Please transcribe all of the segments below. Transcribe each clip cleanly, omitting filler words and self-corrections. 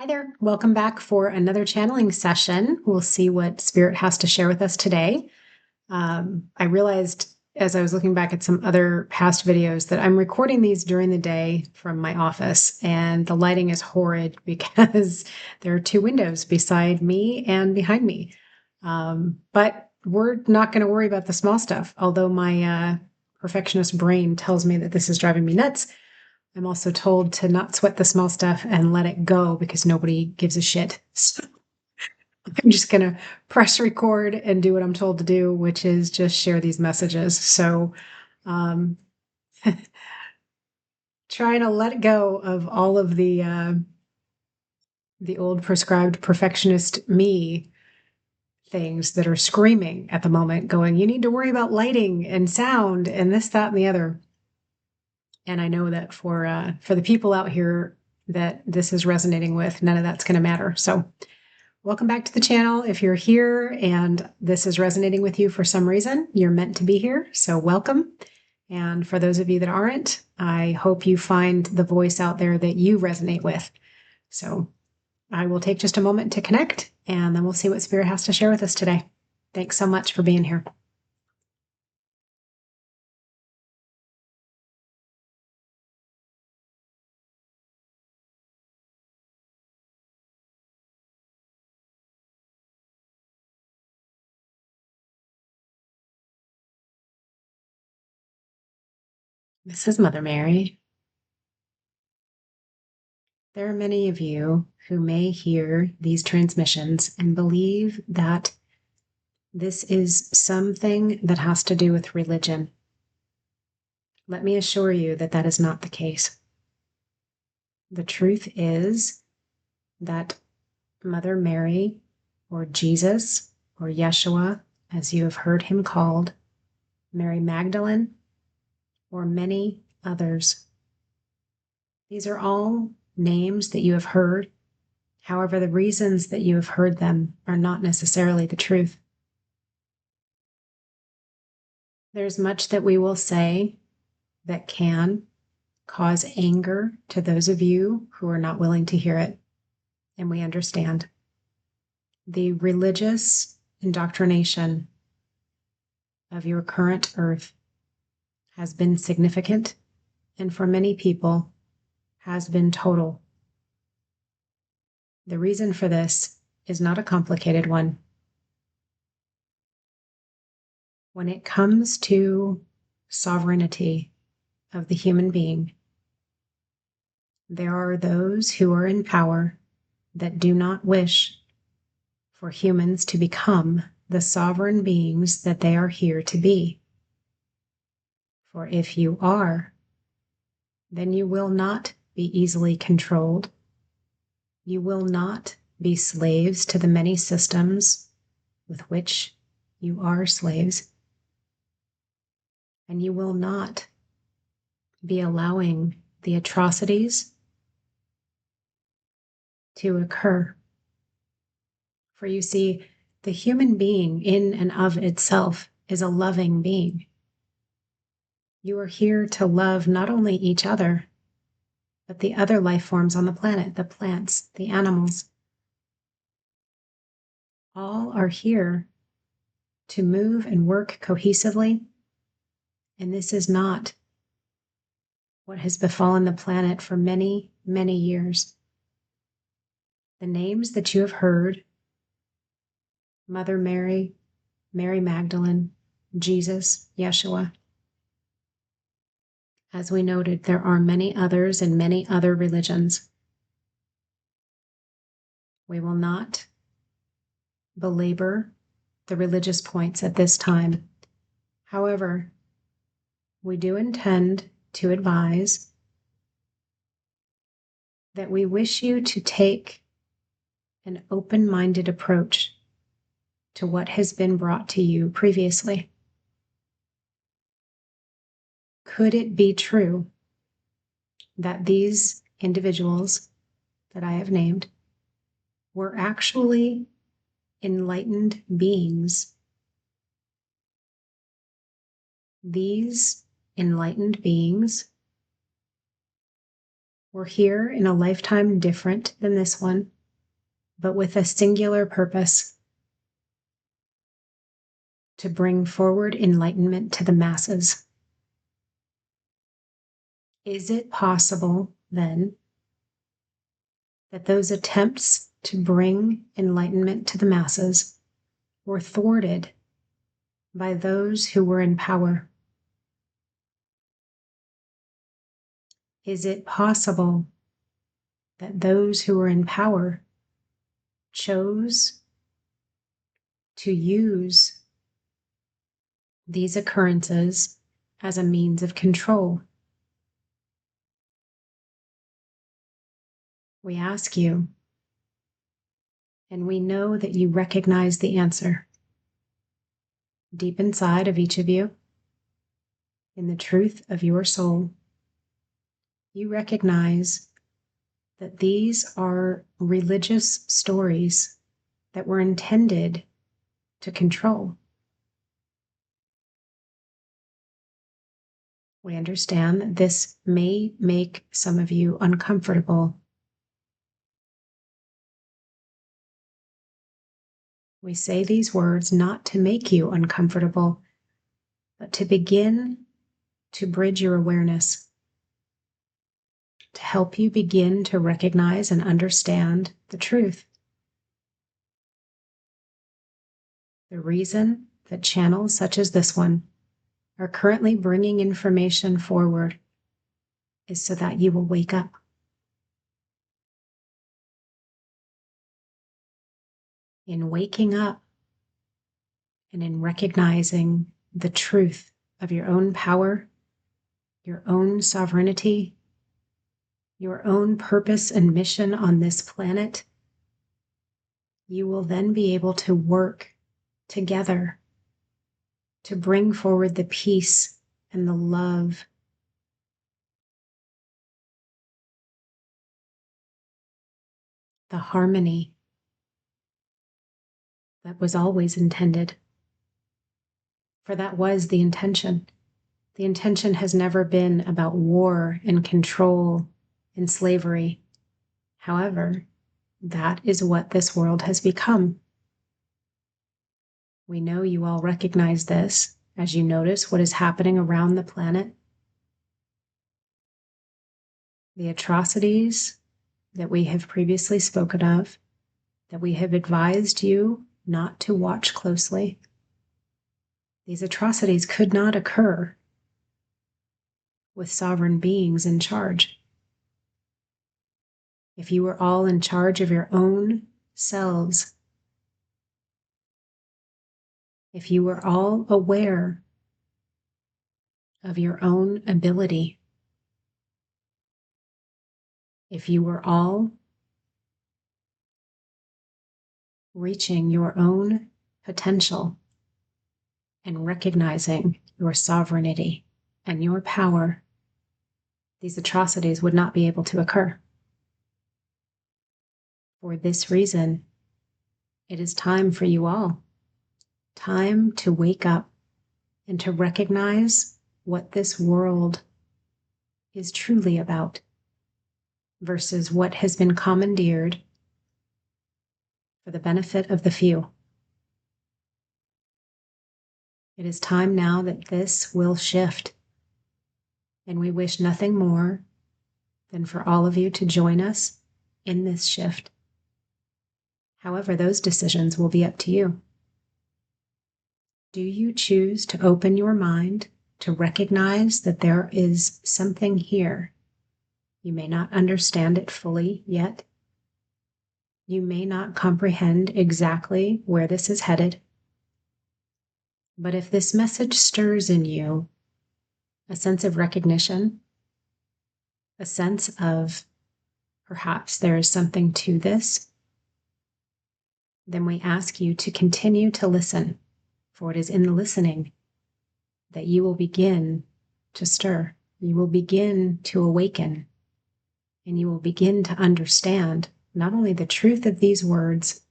Hi there. Welcome back for another channeling session. We'll see what Spirit has to share with us today. I realized as I was looking back at some other past videos that I'm recording these during the day from my office, and the lighting is horrid because there are two windows beside me and behind me. But we're not going to worry about the small stuff, although my perfectionist brain tells me that this is driving me nuts. I'm also told to not sweat the small stuff and let it go because nobody gives a shit. So I'm just going to press record and do what I'm told to do, which is just share these messages. So, um, trying to let go of all of the old prescribed perfectionist me things that are screaming at the moment, going, "You need to worry about lighting and sound and this, that, and the other." And I know that for the people out here that this is resonating with, none of that's going to matter. So welcome back to the channel. If you're here and this is resonating with you for some reason, you're meant to be here. So welcome. And for those of you that aren't, I hope you find the voice out there that you resonate with. So I will take just a moment to connect, and then we'll see what Spirit has to share with us today. Thanks so much for being here. This is Mother Mary. There are many of you who may hear these transmissions and believe that this is something that has to do with religion. Let me assure you that that is not the case. The truth is that Mother Mary, or Jesus, or Yeshua, as you have heard him called, Mary Magdalene, or many others. These are all names that you have heard. However, the reasons that you have heard them are not necessarily the truth. There's much that we will say that can cause anger to those of you who are not willing to hear it, and we understand. The religious indoctrination of your current earth has been significant, and for many people has been total. The reason for this is not a complicated one. When it comes to sovereignty of the human being, there are those who are in power that do not wish for humans to become the sovereign beings that they are here to be. For if you are, then you will not be easily controlled. You will not be slaves to the many systems with which you are slaves. And you will not be allowing the atrocities to occur. For you see, the human being in and of itself is a loving being. You are here to love not only each other, but the other life forms on the planet, the plants, the animals. All are here to move and work cohesively, and this is not what has befallen the planet for many, many years. The names that you have heard, Mother Mary, Mary Magdalene, Jesus, Yeshua. As we noted, there are many others in many other religions. We will not belabor the religious points at this time. However, we do intend to advise that we wish you to take an open-minded approach to what has been brought to you previously. Could it be true that these individuals that I have named were actually enlightened beings? These enlightened beings were here in a lifetime different than this one, but with a singular purpose: to bring forward enlightenment to the masses. Is it possible, then, that those attempts to bring enlightenment to the masses were thwarted by those who were in power? Is it possible that those who were in power chose to use these occurrences as a means of control? We ask you, and we know that you recognize the answer. Deep inside of each of you, in the truth of your soul, you recognize that these are religious stories that were intended to control. We understand that this may make some of you uncomfortable. We say these words not to make you uncomfortable, but to begin to bridge your awareness, to help you begin to recognize and understand the truth. The reason that channels such as this one are currently bringing information forward is so that you will wake up. In waking up and in recognizing the truth of your own power, your own sovereignty, your own purpose and mission on this planet, you will then be able to work together to bring forward the peace and the love, the harmony that was always intended. For that was the intention. The intention has never been about war and control and slavery. However, that is what this world has become. We know you all recognize this as you notice what is happening around the planet. The atrocities that we have previously spoken of, that we have advised you not to watch closely. These atrocities could not occur with sovereign beings in charge. If you were all in charge of your own selves, if you were all aware of your own ability, if you were all reaching your own potential and recognizing your sovereignty and your power, these atrocities would not be able to occur. For this reason, it is time for you all, time to wake up and to recognize what this world is truly about versus what has been commandeered for the benefit of the few. It is time now that this will shift, and we wish nothing more than for all of you to join us in this shift. However, those decisions will be up to you. Do you choose to open your mind to recognize that there is something here? You may not understand it fully yet. You may not comprehend exactly where this is headed. But if this message stirs in you a sense of recognition, a sense of perhaps there is something to this, then we ask you to continue to listen, for it is in the listening that you will begin to stir. You will begin to awaken, and you will begin to understand not only the truth of these words,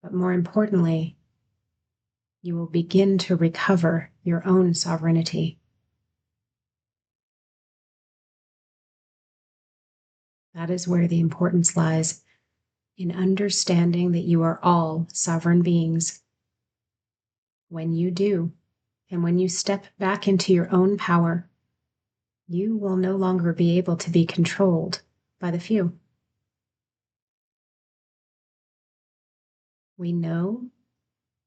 but more importantly, you will begin to recover your own sovereignty. That is where the importance lies. in understanding that you are all sovereign beings. When you do, and when you step back into your own power, you will no longer be able to be controlled by the few. We know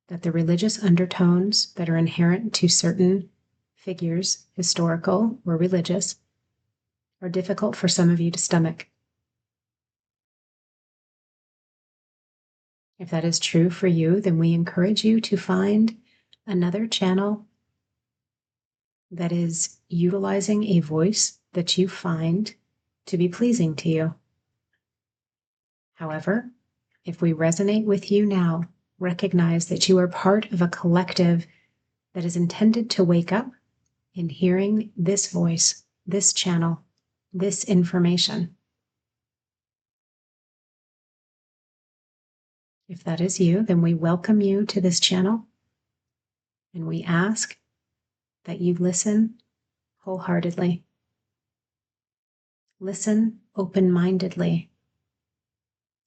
that the religious undertones that are inherent to certain figures, historical or religious, are difficult for some of you to stomach. If that is true for you, then we encourage you to find another channel that is utilizing a voice that you find to be pleasing to you. However, if we resonate with you now, recognize that you are part of a collective that is intended to wake up in hearing this voice, this channel, this information. If that is you, then we welcome you to this channel, and we ask that you listen wholeheartedly. Listen open-mindedly,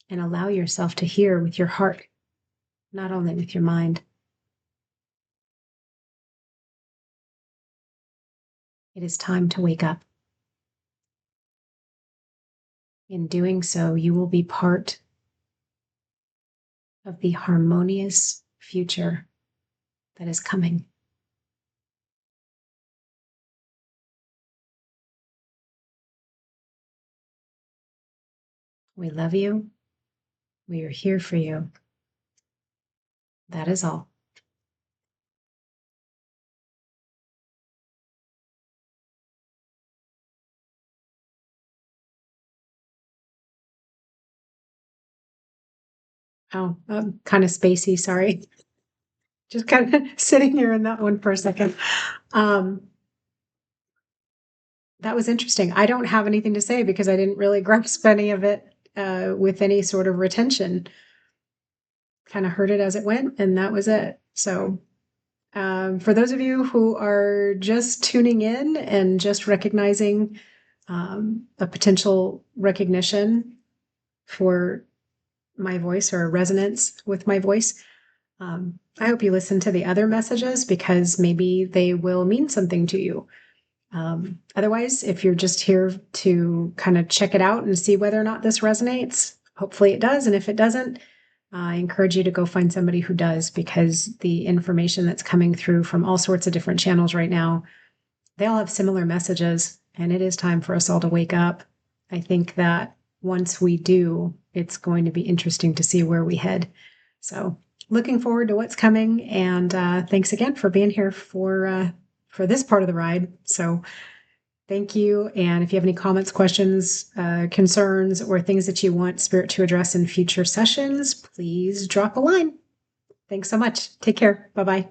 and allow yourself to hear with your heart, not only with your mind. It is time to wake up. In doing so, you will be part of the harmonious future that is coming. We love you. We are here for you. That is all. Oh, kind of spacey, sorry. Just kind of sitting here in that one for a second. That was interesting. I don't have anything to say because I didn't really grasp any of it with any sort of retention. Kind of heard it as it went, and that was it. So for those of you who are just tuning in and just recognizing a potential recognition for my voice or a resonance with my voice, I hope you listen to the other messages because maybe they will mean something to you. Otherwise, if you're just here to kind of check it out and see whether or not this resonates, hopefully it does. And if it doesn't, I encourage you to go find somebody who does, because the information that's coming through from all sorts of different channels right now, they all have similar messages, and it is time for us all to wake up. I think that once we do, it's going to be interesting to see where we head. So looking forward to what's coming. And thanks again for being here for this part of the ride. So thank you. And if you have any comments, questions, concerns, or things that you want Spirit to address in future sessions, please drop a line. Thanks so much. Take care. Bye-bye.